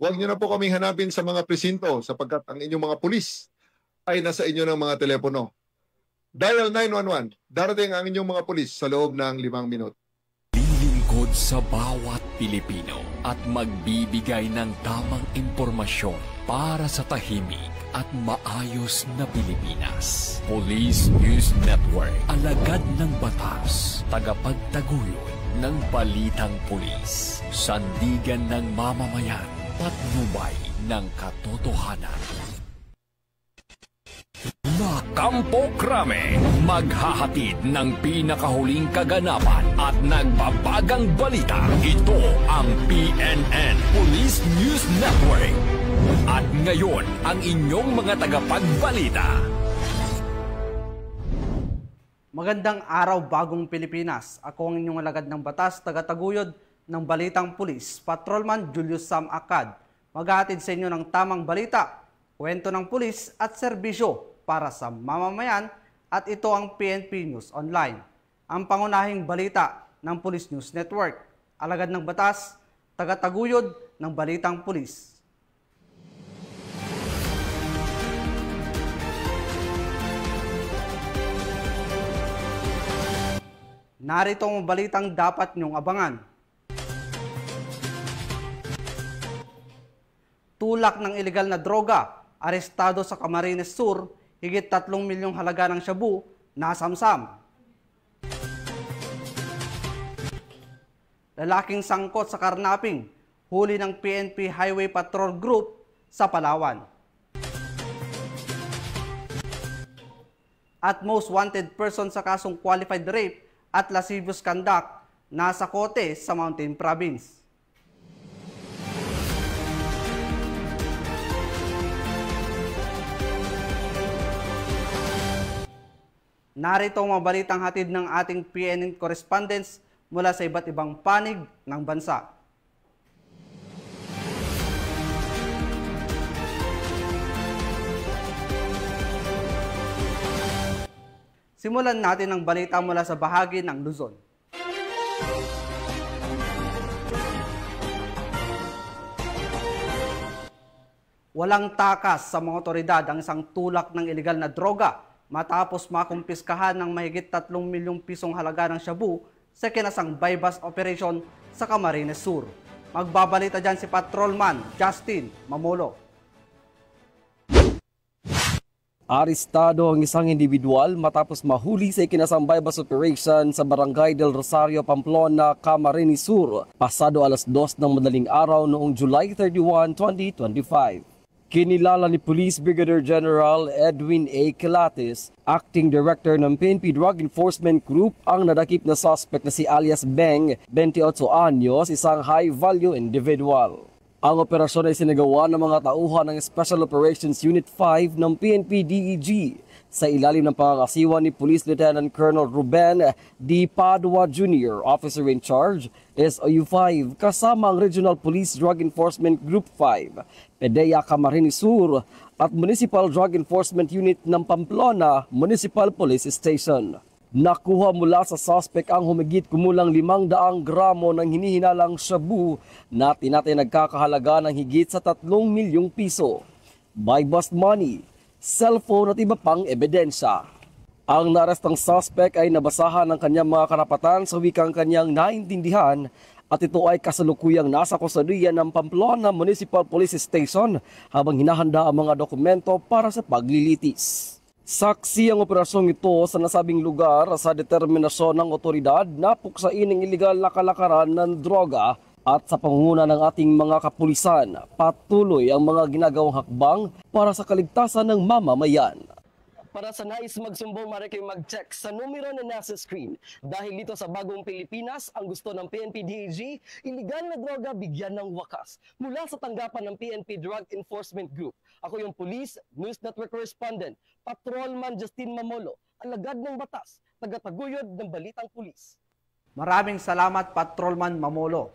Huwag niyo na po kaming hanapin sa mga presinto sapagkat ang inyong mga pulis ay nasa inyo ng mga telepono. Dial 911. Darating ang inyong mga pulis sa loob ng 5 minuto. Lilingkod sa bawat Pilipino at magbibigay ng tamang impormasyon para sa tahimik at maayos na Pilipinas. Police News Network, alagad ng batas, tagapagtaguyod ng balitang pulis, sandigan ng mamamayan, patnubay ng katotohanan. Kampo Krame, maghahatid ng pinakahuling kaganapan at nagbabagang balita. Ito ang PNN Police News Network. At ngayon, ang inyong mga tagapagbalita. Magandang araw, bagong Pilipinas. Ako ang inyong alagad ng batas, tagataguyod ng Balitang Pulis, Patrolman Julius Sam Acad. Maghahatid sa inyo ng tamang balita, kwento ng pulis at serbisyo para sa mamamayan, at ito ang PNP News Online. Ang pangunahing balita ng Police News Network. Alagad ng batas, tagataguyod ng Balitang Pulis. Narito ang balitang dapat niyong abangan. Tulak ng ilegal na droga, arestado sa Camarines Sur, higit 3 milyong halaga ng shabu, nasamsam. Lalaking sangkot sa karnaping, huli ng PNP Highway Patrol Group sa Palawan. At most wanted person sa kasong qualified rape at lascivious conduct, nasa kote sa Mountain Province. Narito ang mga balitang hatid ng ating PNN correspondents mula sa iba't ibang panig ng bansa. Simulan natin ang balita mula sa bahagi ng Luzon. Walang takas sa mga otoridad ang isang tulak ng ilegal na droga matapos makumpiskahan ng mahigit 3 milyong pisong halaga ng shabu sa kinasang bypass operation sa Camarines Sur. Magbabalita dyan si Patrolman Justin Mamolo. Arestado ang isang individual matapos mahuli sa ikinasang bypass operation sa Barangay del Rosario, Pamplona, Camarines Sur, pasado alas 2 ng madaling araw noong July 31, 2025. Kinilala ni Police Brigadier General Edwin A. Kilatis, Acting Director ng PNP Drug Enforcement Group, ang nadakip na suspect na si alias Beng, 28 anyos, isang high-value individual. Ang operasyon ay sinagawa ng mga tauhan ng Special Operations Unit 5 ng PNP DEG sa ilalim ng pangangasiwa ni Police Lieutenant Colonel Ruben D. Padua Jr., Officer in Charge, SOU-5, kasama ang Regional Police Drug Enforcement Group 5, PDEA Camarines Sur, at Municipal Drug Enforcement Unit ng Pamplona Municipal Police Station. Nakuha mula sa suspect ang humigit kumulang 500 gramo ng hinihinalang shabu na tinatay nagkakahalaga ng higit sa 3 milyong piso. By bust money, cellphone at iba pang ebidensya. Ang naarestang suspect ay nabasahan ng kanyang mga karapatan sa wikang kanyang naintindihan at ito ay kasalukuyang nasa kusodiya ng Pamplona Municipal Police Station habang hinahanda ang mga dokumento para sa paglilitis. Saksi ang operasyong ito sa nasabing lugar sa determinasyon ng otoridad na puksain ang iligal na kalakaran ng droga at sa pangunguna ng ating mga kapulisan, patuloy ang mga ginagawang hakbang para sa kaligtasan ng mamamayan. Para sa nais magsumbong, maaari kayong mag-check sa numero na nasa screen. Dahil dito sa bagong Pilipinas, ang gusto ng PNP DEG, iligal na droga bigyan ng wakas. Mula sa tanggapan ng PNP Drug Enforcement Group, ako yung Police News Network Correspondent, Patrolman Justin Mamolo, alagad ng batas, tagataguyod ng Balitang Pulis. Maraming salamat, Patrolman Mamolo.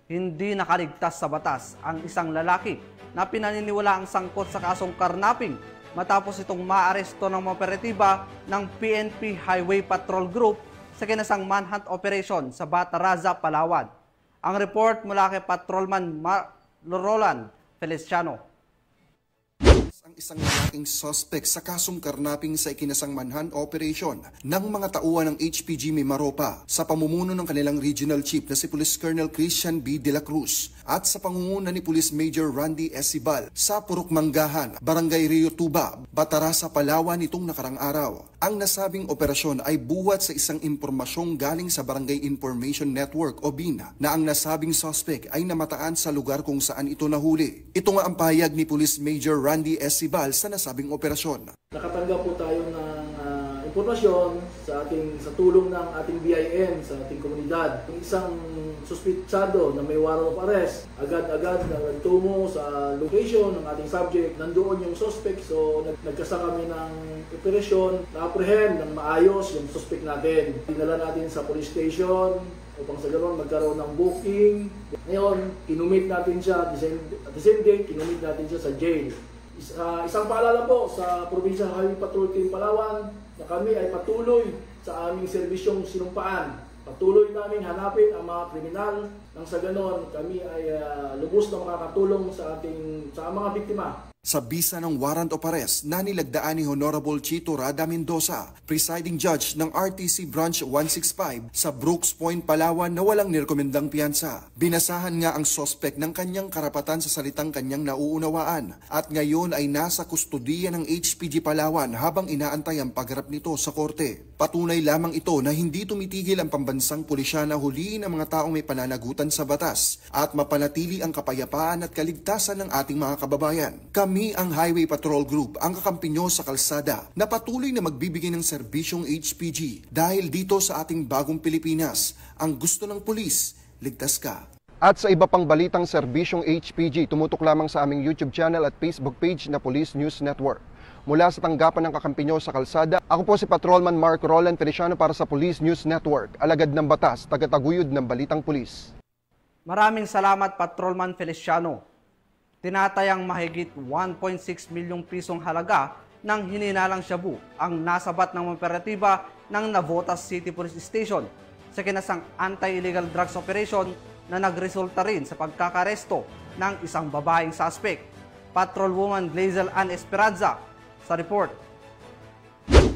Hindi nakaligtas sa batas ang isang lalaki na pinaniniwala ang sangkot sa kasong karnaping matapos itong maaresto ng operatiba ng PNP Highway Patrol Group sa kinasang manhunt operation sa Bataraza, Palawan. Ang report mula kay Patrolman Roland Feliciano. Ang isang lalaking suspect sa kasong karnaping sa ikinasangmanhan operation ng mga tauhan ng HPG Mimaropa sa pamumuno ng kanilang regional chief na si Police Colonel Christian B. De La Cruz at sa pangunguna ni Police Major Randy S. Sibal sa Purok Manggahan, Barangay Rio Tuba, Batarasa, Palawan nitong nakarang araw. Ang nasabing operasyon ay buhat sa isang impormasyong galing sa Barangay Information Network o BIN na ang nasabing suspect ay namataan sa lugar kung saan ito nahuli. Ito nga ang pahayag ni Police Major Randy S. Sibal sa nasabing operasyon. Nakatanggap po tayo ng impormasyon sa tulong ng ating BIN sa ating komunidad. Isang suspitsado na may warrant of arrest, agad-agad nagtungo sa location ng ating subject. Nandoon yung suspect, so nagkasa kami ng operasyon, na-apprehend ng maayos yung suspect natin. Dinala natin sa police station upang sa ganoon magkaroon ng booking. Ngayon, kinumit natin siya, at the same day, kinumit natin siya sa jail. Isang paalala po sa Provincial Highway Patrol Team Palawan na kami ay patuloy sa aming serbisyong sinumpaan. Patuloy namin hanapin ang mga kriminal nang sa ganon kami ay lubos na makakatulong sa mga biktima. Sa bisa ng warrant of arrest na nilagdaan ni Honorable Chito Rada Mendoza, presiding judge ng RTC Branch 165 sa Brooks Point, Palawan na walang nirekomendang piyansa. Binasahan nga ang suspect ng kanyang karapatan sa salitang kanyang nauunawaan at ngayon ay nasa kustudiya ng HPG Palawan habang inaantay ang pagharap nito sa korte. Patunay lamang ito na hindi tumitigil ang pambansang pulisya na huliin ang mga taong may pananagutan sa batas at mapanatili ang kapayapaan at kaligtasan ng ating mga kababayan. Kami ang Highway Patrol Group, ang kakampi nyo sa kalsada na patuloy na magbibigay ng serbisyong HPG dahil dito sa ating bagong Pilipinas, ang gusto ng pulis, ligtas ka. At sa iba pang balitang serbisyong HPG, tumutok lamang sa aming YouTube channel at Facebook page na Police News Network. Mula sa tanggapan ng kakampi nyo sa kalsada, ako po si Patrolman Mark Roland Feliciano para sa Police News Network, alagad ng batas, tagataguyod ng balitang pulis. Maraming salamat, Patrolman Feliciano. Tinatayang mahigit 1.6 milyong pisong halaga ng hininalang shabu ang nasabat ng operatiba ng Navotas City Police Station sa kinasang anti-illegal drugs operation na nagresulta rin sa pagkakaresto ng isang babaeng suspect. Patrolwoman Glazel Ann Esperanza sa report.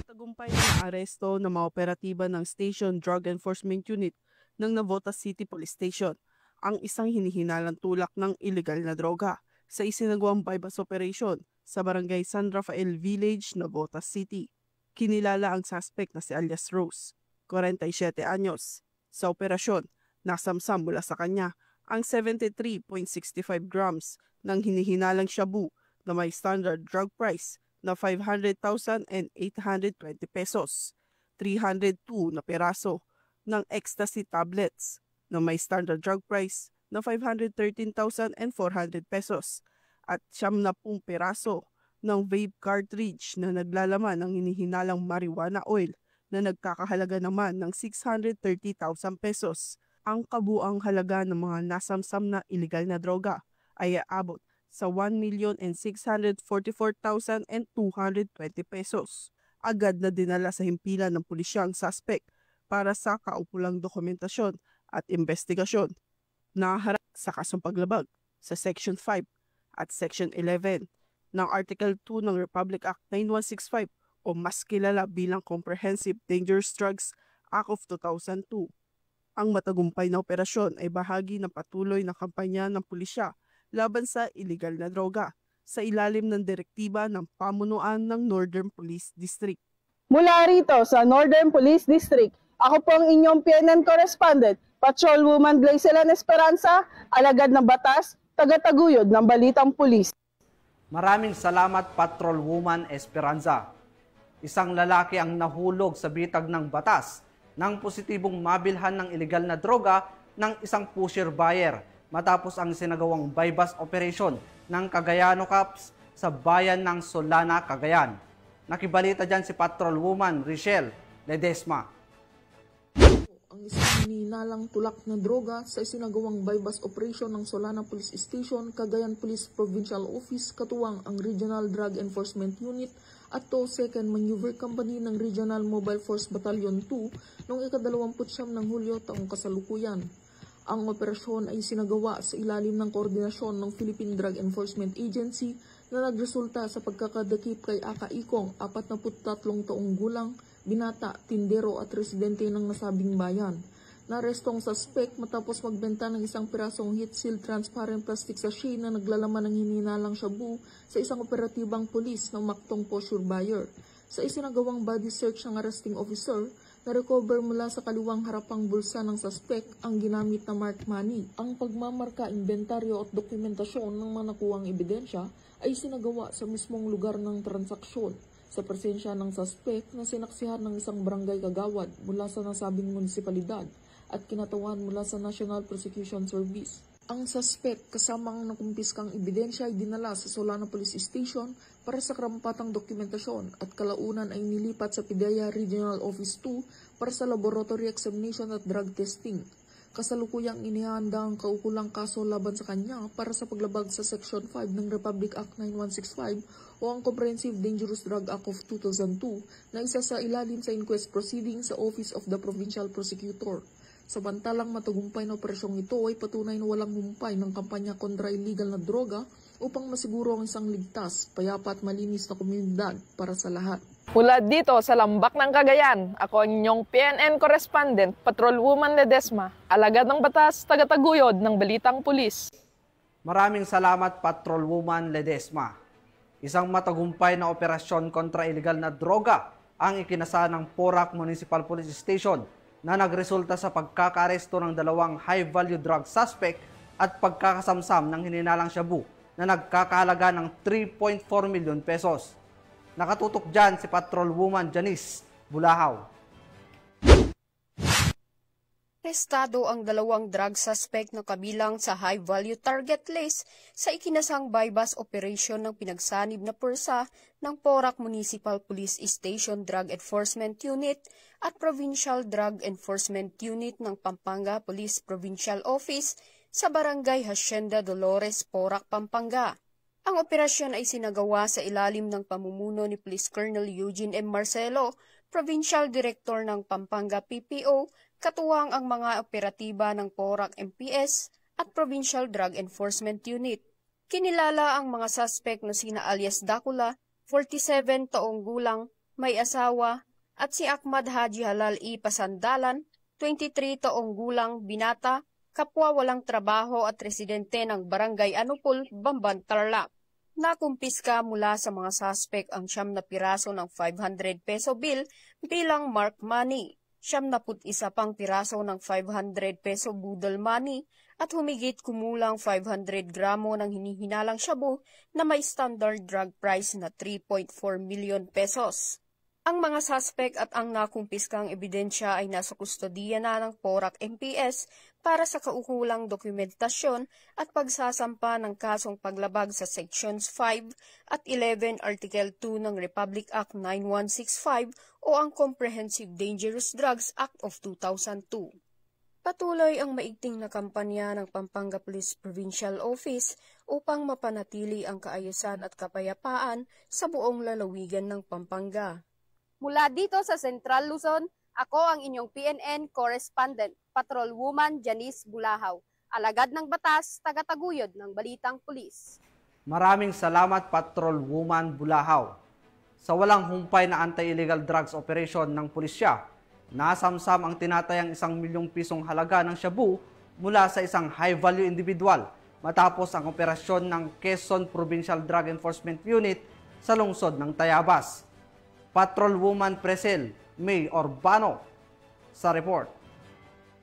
Tagumpay na aresto ng mga operatiba ng Station Drug Enforcement Unit ng Navotas City Police Station ang isang hinihinalang tulak ng illegal na droga sa isinagawang bypass operation sa Barangay San Rafael Village, Navotas City. Kinilala ang suspect na si alias Rose, 47 anyos. Sa operasyon, nasamsam mula sa kanya ang 73.65 grams ng hinihinalang shabu na may standard drug price na 500,820 pesos, 302 na peraso ng ecstasy tablets na may standard drug price na 513,400 pesos at 70 peraso ng vape cartridge na naglalaman ng hinihinalang marijuana oil na nagkakahalaga naman ng 630,000 pesos. Ang kabuang halaga ng mga nasamsam na illegal na droga ay aabot sa 1,644,220 pesos. Agad na dinala sa himpilan ng pulisya ang suspect para sa kaukulang dokumentasyon at investigasyon. Naharap sa kasong paglabag sa Section 5 at Section 11 ng Article 2 ng Republic Act 9165 o mas kilala bilang Comprehensive Dangerous Drugs Act of 2002. Ang matagumpay na operasyon ay bahagi ng patuloy na kampanya ng pulisya laban sa illegal na droga sa ilalim ng direktiba ng pamunuan ng Northern Police District. Mula rito sa Northern Police District, ako po ang inyong PNN correspondent, Patrolwoman Glazel Ann Esperanza, alagad ng batas, tagataguyod ng balitang pulis. Maraming salamat, Patrolwoman Esperanza. Isang lalaki ang nahulog sa bitag ng batas ng positibong mabilhan ng ilegal na droga ng isang pusher buyer matapos ang sinagawang bypass operation ng Cagayano Cops sa bayan ng Solana, Cagayan. Nakibalita dyan si Patrolwoman Richelle Ledesma. Ang isang hinihinalang tulak na droga sa isinagawang bypass operation ng Solana Police Station, Cagayan Police Provincial Office, katuwang ang Regional Drug Enforcement Unit at 2nd Maneuver Company ng Regional Mobile Force Battalion 2 noong ika-29 ng Hulyo taong kasalukuyan. Ang operasyon ay sinagawa sa ilalim ng koordinasyon ng Philippine Drug Enforcement Agency na nagresulta sa pagkakadakip kay Aka Ikong, 43 taong gulang, binata, tindero at residente ng nasabing bayan. Naresto ang suspect matapos magbenta ng isang pirasong heat-sealed transparent plastic sachet na naglalaman ng hininalang shabu sa isang operatibang pulis ng Mactong Posture Buyer. Sa isinagawang body search ng arresting officer, na-recover mula sa kaliwang harapang bulsa ng suspect ang ginamit na marked money. Ang pagmamarka, inventaryo at dokumentasyon ng mga nakuwang ebidensya ay sinagawa sa mismong lugar ng transaksyon sa presensya ng suspect na sinaksihan ng isang barangay kagawad mula sa nasabing munisipalidad at kinatawan mula sa National Prosecution Service. Ang suspect kasama ang nakumpiskang ebidensya ay dinala sa Solana Police Station para sa karampatang dokumentasyon at kalaunan ay nilipat sa PIDEA Regional Office 2 para sa laboratory examination at drug testing. Kasalukuyang inihanda ang kaukulang kaso laban sa kanya para sa paglabag sa Section 5 ng Republic Act 9165 o ang Comprehensive Dangerous Drug Act of 2002 na isa sa ilalim sa inquest proceedings sa Office of the Provincial Prosecutor. Samantalang matagumpay na operasyong ito ay patunay na walang humpay ng kampanya kontra illegal na droga upang masiguro ang isang ligtas, payapa at malinis na komunidad para sa lahat. Mula dito sa Lambak ng Cagayan, ako ang inyong PNN correspondent, Patrolwoman Ledesma, alagad ng batas, tagataguyod ng Balitang Pulis. Maraming salamat, Patrolwoman Ledesma. Isang matagumpay na operasyon kontra illegal na droga ang ikinasa ng Porac Municipal Police Station na nagresulta sa pagkakaresto ng 2 high-value drug suspect at pagkakasamsam ng hininalang shabu na nagkakahalaga ng 3.4 milyon pesos. Nakatutok dyan si Patrolwoman Janice Bulahaw. Arestado ang 2 drug suspect na kabilang sa high-value target list sa ikinasang bypass operation ng pinagsanib na pwersa ng Porac Municipal Police Station Drug Enforcement Unit at Provincial Drug Enforcement Unit ng Pampanga Police Provincial Office sa Barangay Hacienda Dolores, Porac, Pampanga. Ang operasyon ay sinagawa sa ilalim ng pamumuno ni Police Colonel Eugene M. Marcelo, Provincial Director ng Pampanga PPO, katuwang ang mga operatiba ng Porac MPS at Provincial Drug Enforcement Unit. Kinilala ang mga suspect na sina alias Dakula, 47 taong gulang, may asawa, at si Ahmad Haji Halal I. Pasandalan, 23 taong gulang, binata, kapwa walang trabaho at residente ng Barangay Anupul, Bamban, Tarlac. Nakumpiska mula sa mga suspect ang 9 na piraso ng 500 peso bill bilang marked money, 71 pang piraso ng 500 peso budol money at humigit kumulang 500 gramo ng hinihinalang shabu na may standard drug price na 3.4 million pesos. Ang mga suspect at ang nakumpiskang ebidensya ay nasa kustodiya na ng Porac MPS para sa kaukulang dokumentasyon at pagsasampa ng kasong paglabag sa Sections 5 at 11 Article 2 ng Republic Act 9165 o ang Comprehensive Dangerous Drugs Act of 2002. Patuloy ang maigting na kampanya ng Pampanga Police Provincial Office upang mapanatili ang kaayusan at kapayapaan sa buong lalawigan ng Pampanga. Mula dito sa Central Luzon, ako ang inyong PNN correspondent, Patrolwoman Janice Bulahaw, alagad ng batas, tagataguyod ng Balitang Pulis. Maraming salamat, Patrolwoman Bulahaw. Sa walang humpay na anti-illegal drugs operation ng pulisya, nasamsam ang tinatayang 1 milyong pisong halaga ng shabu mula sa isang high-value individual matapos ang operasyon ng Quezon Provincial Drug Enforcement Unit sa lungsod ng Tayabas. Patrolwoman Presel May Orbano sa report.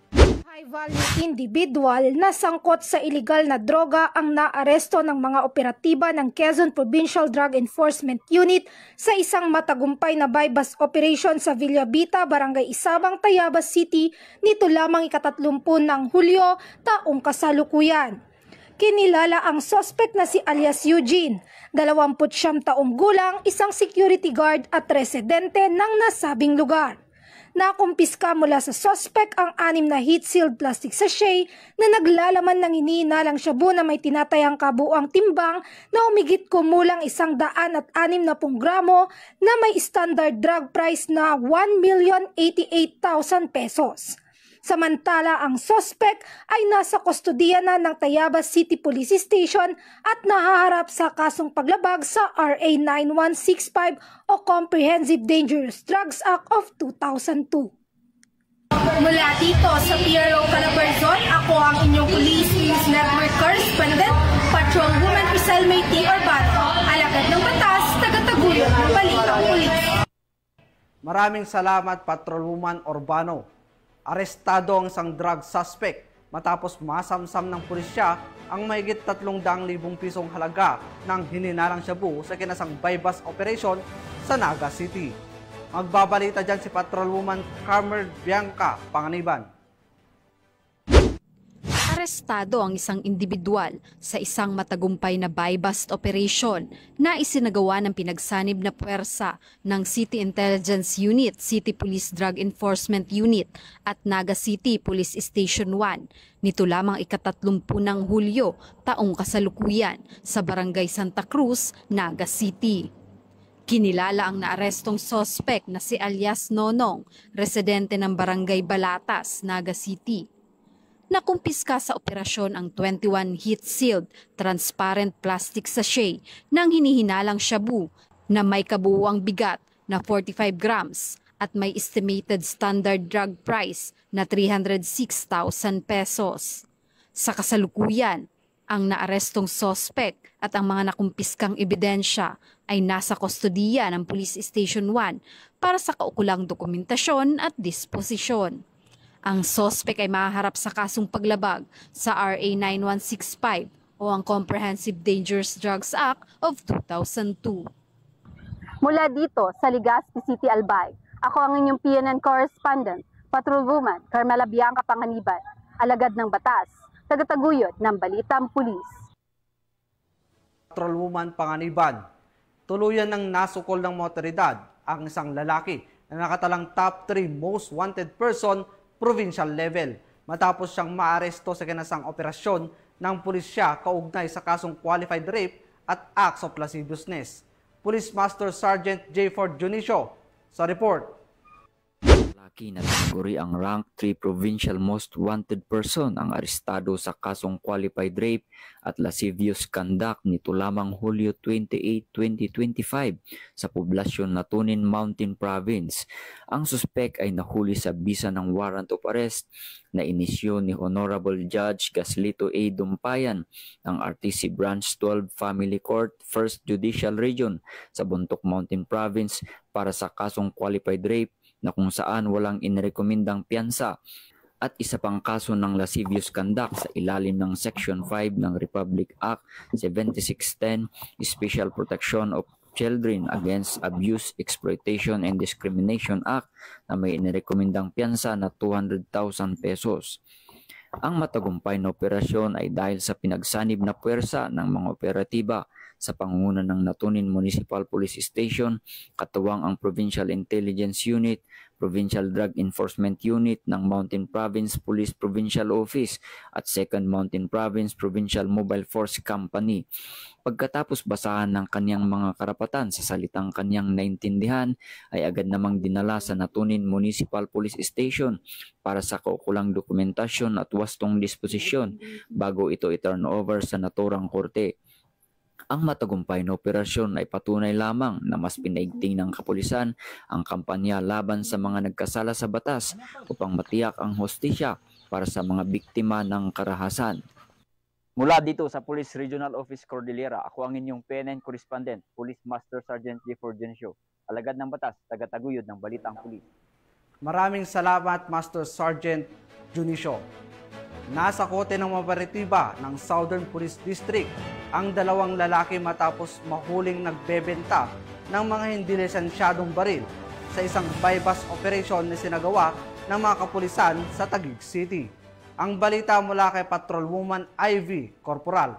High-value individual na sangkot sa iligal na droga ang naaresto ng mga operatiba ng Quezon Provincial Drug Enforcement Unit sa isang matagumpay na bypass operation sa Villavita, Barangay Isabang, Tayabas City nito lamang ika-30 ng Hulyo taong kasalukuyan. Kinilala ang suspect na si alias Eugene, 29 taong gulang, isang security guard at residente ng nasabing lugar. Nakumpiska mula sa suspect ang 6 na heat-sealed plastic sachet na naglalaman ng hinihinalang shabu na may tinatayang kabuuang timbang na umigit kumulang 160 gramo na may standard drug price na 1,088,000 pesos. Samantala ang suspect ay nasa kustodiya na ng Tayabas City Police Station at nahaharap sa kasong paglabag sa RA 9165 o Comprehensive Dangerous Drugs Act of 2002. Mula dito sa PRO Calabarzon, ako ang inyong Police News Network Correspondent, Patrolwoman Iselme T. Urbano, alagad ng batas, taga-taguyod ng Balitang Pulis. Maraming salamat, Patrolwoman Urbano. Arestado ang isang drug suspect matapos masamsam ng pulisya ang mahigit 300,000 pisong halaga ng hininalang shabu sa kinasang bypass operation sa Naga City. Magbabalita dyan si Patrolwoman Carmen Bianca Panganiban. Arestado ang isang individual sa isang matagumpay na buy-bust operation na isinagawa ng pinagsanib na puwersa ng City Intelligence Unit, City Police Drug Enforcement Unit at Naga City Police Station 1 nito lamang ika-30 ng Hulyo taong kasalukuyan sa Barangay Santa Cruz, Naga City. Kinilala ang naarestong sospek na si alias Nonong, residente ng Barangay Balatas, Naga City. Nakumpiska sa operasyon ang 21 heat-sealed, transparent plastic sachet ng hinihinalang shabu na may kabuuang bigat na 45 grams at may estimated standard drug price na 306,000 pesos. Sa kasalukuyan, ang naarestong sospek at ang mga nakumpiskang ebidensya ay nasa kustodiya ng Police Station 1 para sa kaukulang dokumentasyon at disposisyon. Ang sospek ay mahaharap sa kasong paglabag sa RA 9165 o ang Comprehensive Dangerous Drugs Act of 2002. Mula dito sa Legazpi City, Albay, ako ang inyong PNN Correspondent, Patrolwoman Carmela Bianca Panganiban, alagad ng batas, taga-taguyod ng Balitang Pulis. Patrolwoman Panganiban, tuluyan ng nasukol ng mga otoridad ang isang lalaki na nakatalang top 3 most wanted person provincial level matapos siyang maaresto sa kinasang operasyon ng pulisya kaugnay sa kasong qualified rape at acts of lasciviousness. Police Master Sergeant J. Ford Junicio sa report. Laki na tinaguri ang rank 3 provincial most wanted person ang arestado sa kasong qualified rape at lascivious conduct nito lamang Hulyo 28, 2025 sa poblasyon Latunin Mountain Province. Ang suspek ay nahuli sa bisa ng warrant of arrest na inisyo ni Honorable Judge Gaslito A. Dumpayan ng RTC Branch 12 Family Court, 1st Judicial Region sa Bontoc Mountain Province para sa kasong qualified rape na kung saan walang inirekomendang piyansa at isa pang kaso ng lascivious conduct sa ilalim ng Section 5 ng Republic Act 7610, Special Protection of Children Against Abuse, Exploitation and Discrimination Act na may inirekomendang piyansa na 200,000 pesos. Ang matagumpay na operasyon ay dahil sa pinagsanib na puwersa ng mga operatiba sa pangunguna ng Latunin Municipal Police Station, katuwang ang Provincial Intelligence Unit, Provincial Drug Enforcement Unit ng Mountain Province Police Provincial Office at 2nd Mountain Province Provincial Mobile Force Company. Pagkatapos basahan ng kanyang mga karapatan sa salitang kanyang naintindihan, ay agad namang dinala sa Latunin Municipal Police Station para sa kaukulang dokumentasyon at wastong disposisyon bago ito i-turn over sa naturang korte. Ang matagumpay na operasyon ay patunay lamang na mas pinaigting ng kapulisan ang kampanya laban sa mga nagkasala sa batas upang matiyak ang hustisya para sa mga biktima ng karahasan. Mula dito sa Police Regional Office Cordillera, ako ang inyong PNN Correspondent, Police Master Sergeant J. Ford Junicio, alagad ng batas, taga-taguyod ng Balitang Pulis. Maraming salamat, Master Sergeant Junicio. Nasa kote ng operatiba ng Southern Police District ang dalawang lalaki matapos mahuling nagbebenta ng mga hindi lisensyadong baril sa isang buy-bust operation na sinagawa ng mga kapulisan sa Taguig City. Ang balita mula kay Patrolwoman Ivy Corporal.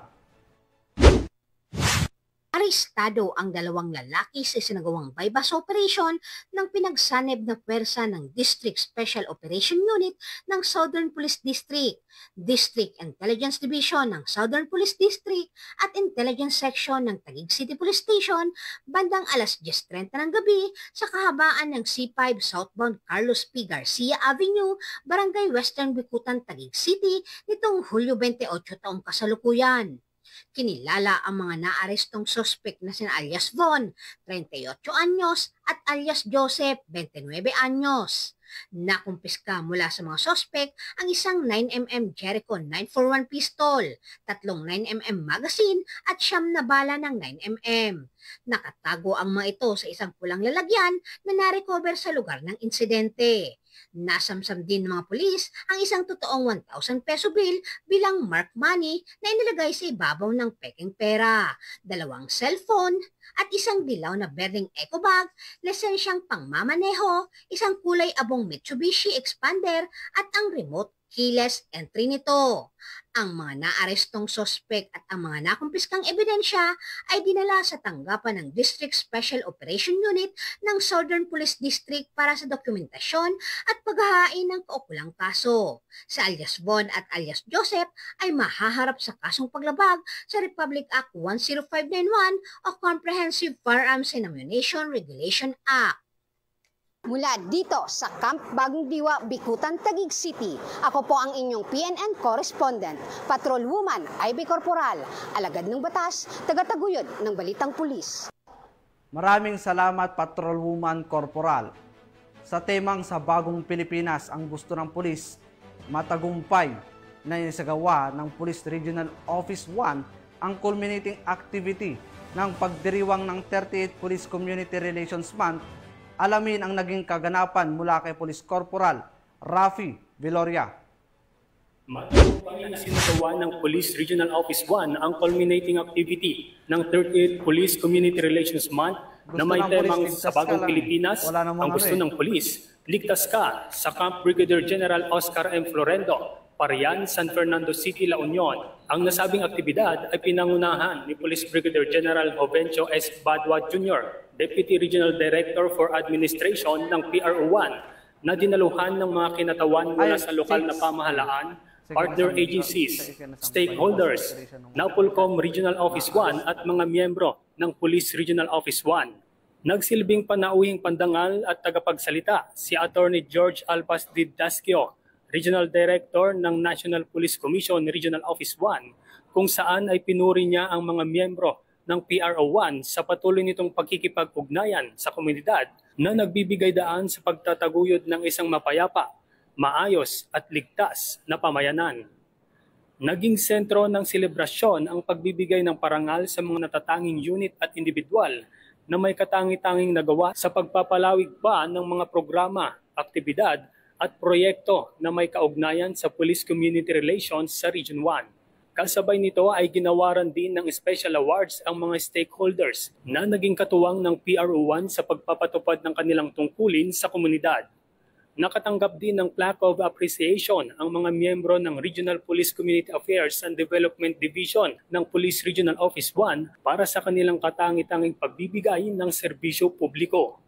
Arestado ang dalawang lalaki sa isinagawang bypass operation ng pinagsanib na pwersa ng District Special Operation Unit ng Southern Police District, District Intelligence Division ng Southern Police District at Intelligence Section ng Taguig City Police Station bandang alas 10:30 ng gabi sa kahabaan ng C5 southbound Carlos P. Garcia Avenue, Barangay Western Bikutan, Taguig City nitong Hulyo 28 taong kasalukuyan. Kinilala ang mga naarestong sospek na sina alias Von, 38 anyos, at alias Joseph, 29 anyos. Nakumpiska mula sa mga sospek ang isang 9mm Jericho 941 pistol, 3 9mm magazine at 9 na bala ng 9mm. Nakatago ang mga ito sa isang pulang lalagyan na narecover sa lugar ng insidente. Nasamsam din ng mga pulis ang isang totoong 1,000 peso bill bilang mark money na inilagay sa ibabaw ng peking pera, 2 cellphone at isang dilaw na berdeng eco bag, lisensyang pangmamaneho, isang kulay abong Mitsubishi Expander at ang remote keyless entry nito. Ang mga naarestong sospek at ang mga nakumpiskang ebidensya ay dinala sa tanggapan ng District Special Operation Unit ng Southern Police District para sa dokumentasyon at paghahain ng kaukulang kaso. Si alias Von at alias Joseph ay mahaharap sa kasong paglabag sa Republic Act 10591 o Comprehensive Firearms and Ammunition Regulation Act. Mula dito sa Camp Bagong Diwa, Bikutan, Taguig City, ako po ang inyong PNN correspondent, Patrolwoman Ivy Corporal, alagad ng batas, tagataguyod ng Balitang Pulis. Maraming salamat, Patrolwoman Corporal. Sa temang Sa Bagong Pilipinas ang gusto ng pulis, matagumpay na isagawa ng Police Regional Office 1 ang culminating activity ng pagdiriwang ng 38 Police Community Relations Month. Alamin ang naging kaganapan mula kay Police Corporal Rafi Viloria. Matagumpay na sinagawa ng Police Regional Office 1 ang culminating activity ng 38 Police Community Relations Month na may temang Sa Bagong Pilipinas, ang gusto ng pulis, ligtas ka sa Camp Brigadier General Oscar M. Florendo, Parian, San Fernando City, La Union. Ang nasabing aktibidad ay pinangunahan ni Police Brigadier General Jovencio S. Badwa Jr., Deputy Regional Director for Administration ng PRO1, na dinaluhan ng mga kinatawan mula sa lokal na pamahalaan, partner agencies, stakeholders, NAPOLCOM Regional Office 1 at mga miyembro ng Police Regional Office 1. Nagsilbing panauhing pandangal at tagapagsalita si Attorney George Alpas Didascio, Regional Director ng National Police Commission Regional Office 1, kung saan ay pinuri niya ang mga miyembro ng PRO1 sa patuloy nitong pagkikipag-ugnayan sa komunidad na nagbibigay daan sa pagtataguyod ng isang mapayapa, maayos at ligtas na pamayanan. Naging sentro ng selebrasyon ang pagbibigay ng parangal sa mga natatanging unit at individual na may katangi-tanging nagawa sa pagpapalawig pa ng mga programa, aktibidad at proyekto na may kaugnayan sa Police Community Relations sa Region 1. Kasabay nito ay ginawaran din ng special awards ang mga stakeholders na naging katuwang ng PRO1 sa pagpapatupad ng kanilang tungkulin sa komunidad. Nakatanggap din ng plaque of appreciation ang mga miyembro ng Regional Police Community Affairs and Development Division ng Police Regional Office 1 para sa kanilang katangi-tanging pagbibigay ng serbisyo publiko.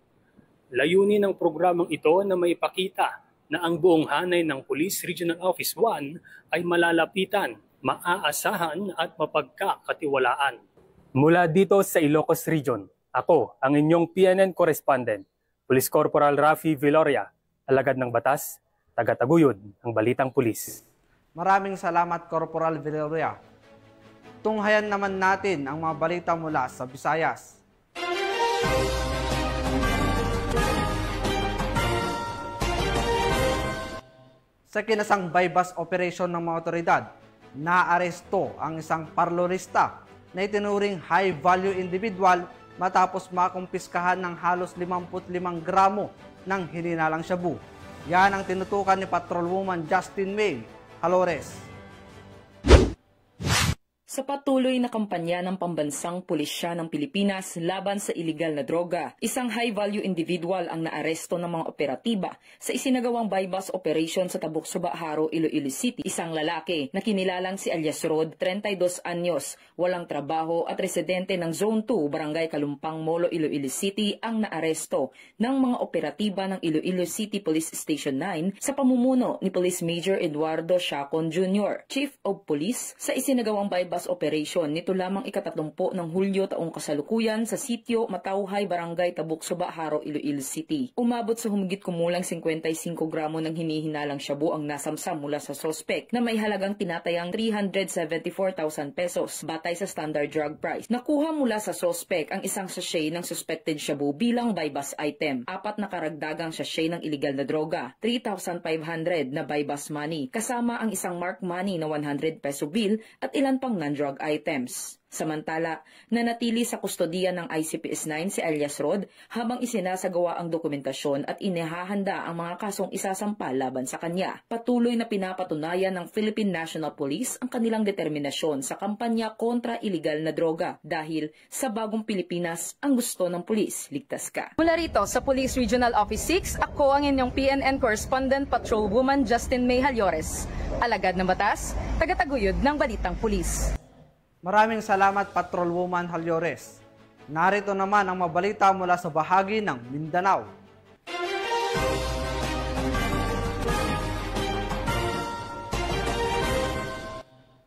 Layunin ng programang ito na maipakita na ang buong hanay ng Police Regional Office 1 ay malalapitan, maaasahan at mapagkakatiwalaan. Mula dito sa Ilocos Region, ako ang inyong PNN correspondent, Police Corporal Rafi Viloria, alagad ng batas, tagataguyod ng Balitang Pulis. Maraming salamat, Corporal Viloria. Tunghayan naman natin ang mga balita mula sa Visayas. Sa kinasang bypass operation ng mga otoridad, naaresto ang isang parlorista na itinuring high-value individual matapos makumpiskahan ng halos 55 gramo ng hininalang shabu. Yan ang tinutukan ni Patrolwoman Justin May Calores. Sa patuloy na kampanya ng pambansang pulisya ng Pilipinas laban sa iligal na droga, isang high-value individual ang naaresto ng mga operatiba sa isinagawang bypass operation sa Tabuk-Suba, Haro, Iloilo City. Isang lalaki na kinilalang si Alias Rod, 32 anyos, walang trabaho at residente ng Zone 2, Barangay Kalumpang, Molo, Iloilo City ang naaresto ng mga operatiba ng Iloilo City Police Station 9 sa pamumuno ni Police Major Eduardo Chacon Jr., Chief of Police, sa isinagawang bypass operation nito lamang ika-30 ng Hulyo taong kasalukuyan sa sitio Matauhay, Barangay Tabuk-Suba, Haro, Iloilo City. Umabot sa humigit kumulang 55 gramo ng hinihinalang shabu ang nasamsam mula sa sospek na may halagang tinatayang 374,000 pesos batay sa standard drug price. Nakuha mula sa sospek ang isang sachet ng suspected shabu bilang bypass item, 4 na karagdagang sachet ng iligal na droga, 3,500 na bypass money, kasama ang isang mark money na 100 peso bill at ilan pang non-drug items. Samantala, nanatili sa kustodiya ng ICPS-9 si Alias Rod habang isinasagawa ang dokumentasyon at inihahanda ang mga kasong isasampa laban sa kanya. Patuloy na pinapatunayan ng Philippine National Police ang kanilang determinasyon sa kampanya kontra iligal na droga dahil sa bagong Pilipinas ang gusto ng pulis. Ligtas ka. Mula rito sa Police Regional Office 6, ako ang inyong PNN Correspondent Patrolwoman Justin May Halyores. Alagad ng batas, tagataguyod ng Balitang Pulis. Maraming salamat, Patrolwoman Halyores. Narito naman ang mabalita mula sa bahagi ng Mindanao.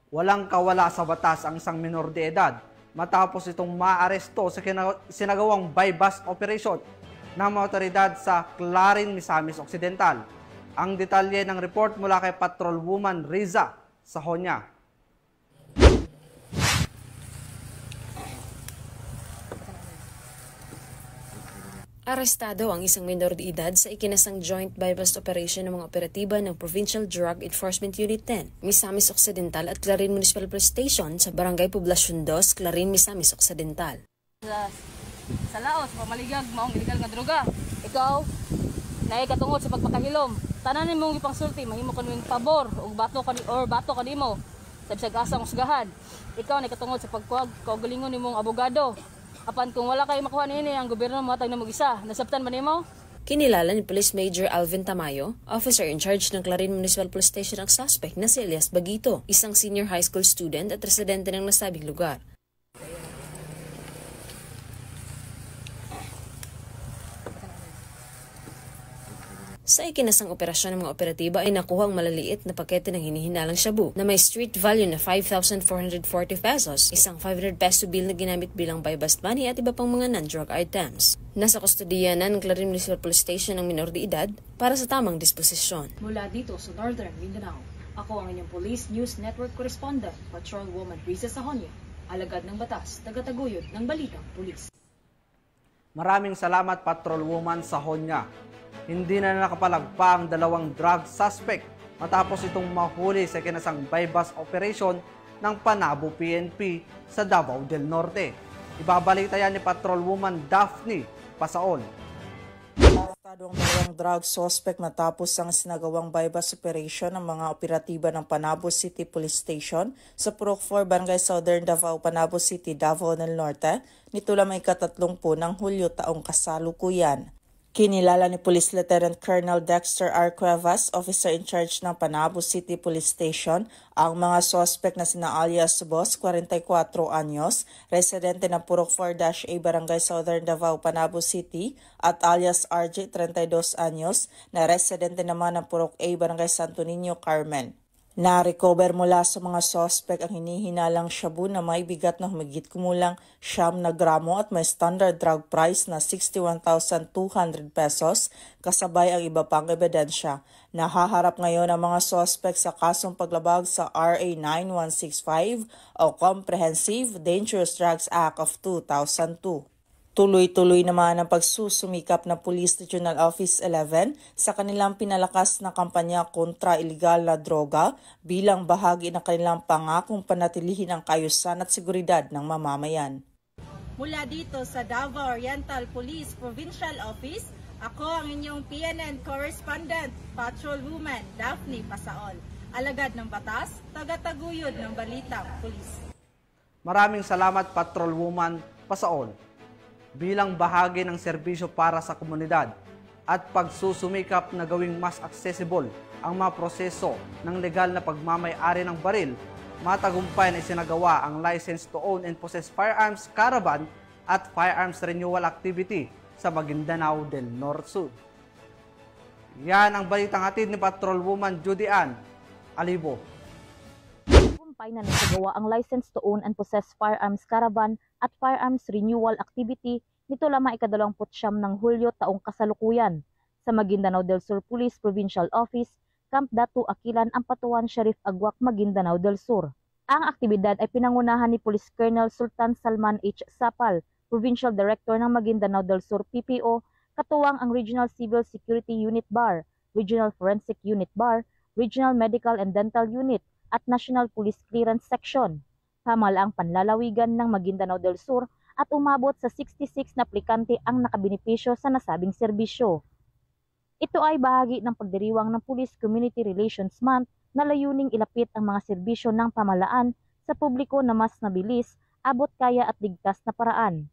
Walang kawala sa batas ang isang minor de edad matapos itong maaresto sa sinagawang bypass operation ng mga otoridad sa Clarin, Misamis Occidental. Ang detalye ng report mula kay Patrolwoman Riza Sahonya. Arestado ang isang minor de edad sa ikinasang joint bypass operation ng mga operatiba ng Provincial Drug Enforcement Unit 10, Misamis Occidental at Clarin Municipal Police Station sa Barangay Poblacion 2, Clarin, Misamis Occidental. Sa laos, pamaligag, maong iligal nga droga. Ikaw, naikatungod sa pagpakahilom. Tananin mong ipangsulti, mahimo kanwing pabor o bato kanimo sa bisag asang usgahan. Ikaw, naikatungod sa pagkuhag, kaugalingon nimong abogado. Apan kung wala kayo makuha nini, ang gobyerno mo atag na mag-isa. Nasabtan ba nimo? Kinilala ni Police Major Alvin Tamayo, officer in charge ng Clarin Municipal Police Station, ang suspect na si Elias Bagito, isang senior high school student at residente ng nasabing lugar. Sa ikinasang operasyon ng mga operatiba ay nakuha ang malaliit na pakete ng hinihinalang shabu na may street value na 5,440 pesos, isang 500 peso bill na ginamit bilang bypass money at iba pang mga non-drug items. Nasa kustodiya na ng Clarin Municipal Police Station ng minor de edad para sa tamang disposisyon. Mula dito sa Northern Mindanao, ako ang inyong Police News Network Correspondent, Patrolwoman Riza Sahonya, alagad ng batas, tagataguyod ng Balitang Pulis. Maraming salamat, Patrolwoman Sahonya. Hindi na nakapalagpa ang 2 drug suspect matapos itong mahuli sa kinasang bypass operation ng Panabo PNP sa Davao del Norte. Ibabalita yan ni Patrolwoman Daphne Pasaon. Arestado ang 2 drug suspect matapos ang sinagawang bypass operation ng mga operatiba ng Panabo City Police Station sa Purok 4, Barangay Southern Davao, Panabo City, Davao del Norte nito lamang ika-30 ng Hulyo taong kasalukuyan. Kinilala ni Police Lieutenant Colonel Dexter R. Cuevas, officer in charge ng Panabo City Police Station, ang mga suspect na sina alias Boss, 44 anyos, residente ng Purok 4-A Barangay Southern Davao, Panabo City, at alias RJ, 32 anyos, na residente naman ng Purok A Barangay Santo Niño, Carmen. Na-recover mula sa mga suspect ang hinihinalang shabu na may bigat na humigit kumulang 9 na gramo at may standard drug price na 61,200 pesos, kasabay ang iba pang ebidensya. Nahaharap ngayon ang mga suspect sa kasong paglabag sa RA 9165 o Comprehensive Dangerous Drugs Act of 2002. Tuloy-tuloy naman ang pagsusumikap ng Police Regional Office 11 sa kanilang pinalakas na kampanya kontra iligal na droga bilang bahagi ng kanilang pangakong panatilihin ang kaayusan at seguridad ng mamamayan. Mula dito sa Davao Oriental Police Provincial Office, ako ang inyong PNN Correspondent, Patrolwoman Daphne Pasaon. Alagad ng batas, tagataguyod ng Balitang Pulis. Maraming salamat Patrolwoman Pasaol bilang bahagi ng serbisyo para sa komunidad at pagsusumikap na gawing mas accessible ang mga proseso ng legal na pagmamay-ari ng baril. Matagumpay na isinagawa ang License to Own and Possess Firearms Caravan at Firearms Renewal Activity sa Maguindanao del Norte. Yan ang balitang hatid ni Patrolwoman Judy Ann Alibo. Tagumpay na nasagawa ang License to Own and Possess Firearms Caravan at Firearms Renewal Activity nito lamang ika-29 ng Hulyo taong kasalukuyan sa Maguindanao del Sur Police Provincial Office, Camp Datu Aquilan, Ampatuan, Sheriff Agwak, Maguindanao del Sur. Ang aktibidad ay pinangunahan ni Police Colonel Sultan Salman H. Sapal, Provincial Director ng Maguindanao del Sur PPO, katuwang ang Regional Civil Security Unit BAR, Regional Forensic Unit BAR, Regional Medical and Dental Unit at National Police Clearance Section. Pamalaang panlalawigan ng Maguindanao del Sur at umabot sa 66 na aplikante ang nakabenepisyo sa nasabing serbisyo. Ito ay bahagi ng pagdiriwang ng Police Community Relations Month na layuning ilapit ang mga serbisyo ng pamahalaan sa publiko na mas mabilis, abot kaya at ligtas na paraan.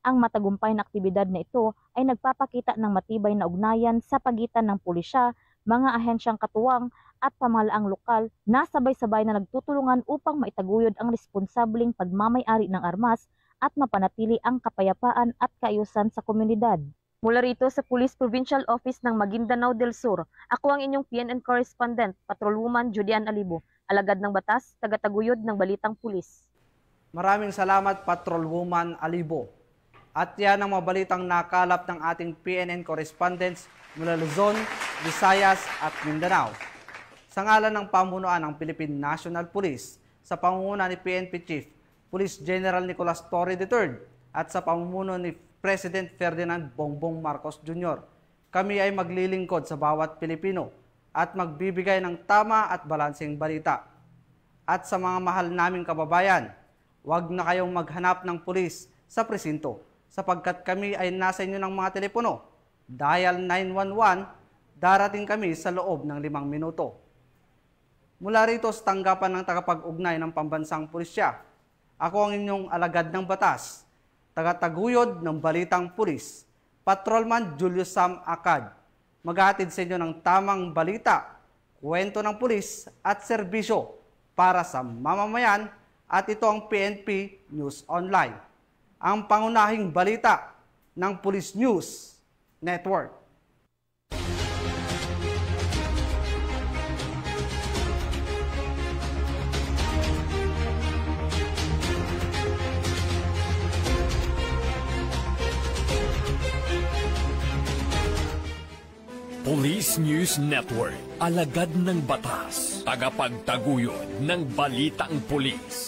Ang matagumpay na aktibidad na ito ay nagpapakita ng matibay na ugnayan sa pagitan ng pulisya, mga ahensyang katuwang at pamahalaang lokal na sabay-sabay na nagtutulungan upang maitaguyod ang responsableng pagmamay-ari ng armas at mapanatili ang kapayapaan at kaayusan sa komunidad. Mula rito sa Police Provincial Office ng Maguindanao del Sur, ako ang inyong PNN Correspondent, Patrolwoman Judy Ann Alibo, alagad ng batas, tagataguyod ng Balitang Pulis. Maraming salamat Patrolwoman Alibo. At yan ang mga balitang nakalap ng ating PNN correspondents mula Luzon, Visayas at Mindanao. Sa ngalan ng pamunuan ng Philippine National Police, sa pangunguna ni PNP Chief Police General Nicolas Torre III at sa pamumuno ni President Ferdinand Bongbong Marcos Jr., kami ay maglilingkod sa bawat Pilipino at magbibigay ng tama at balanseng balita. At sa mga mahal naming kababayan, huwag na kayong maghanap ng pulis sa presinto sapagkat kami ay nasa inyo ng mga telepono. Dial 911, darating kami sa loob ng 5 minuto. Mula rito sa tanggapan ng tagapag-ugnay ng Pambansang Pulisya, ako ang inyong alagad ng batas, tagataguyod ng Balitang Pulis, Patrolman Julius Sam Acad. Maghahatid sa inyo ng tamang balita, kwento ng pulis at serbisyo para sa mamamayan, at ito ang PNP News Online, ang pangunahing balita ng Police News Network. Police News Network, alagad ng batas, tagapagtaguyod ng Balitang Pulis.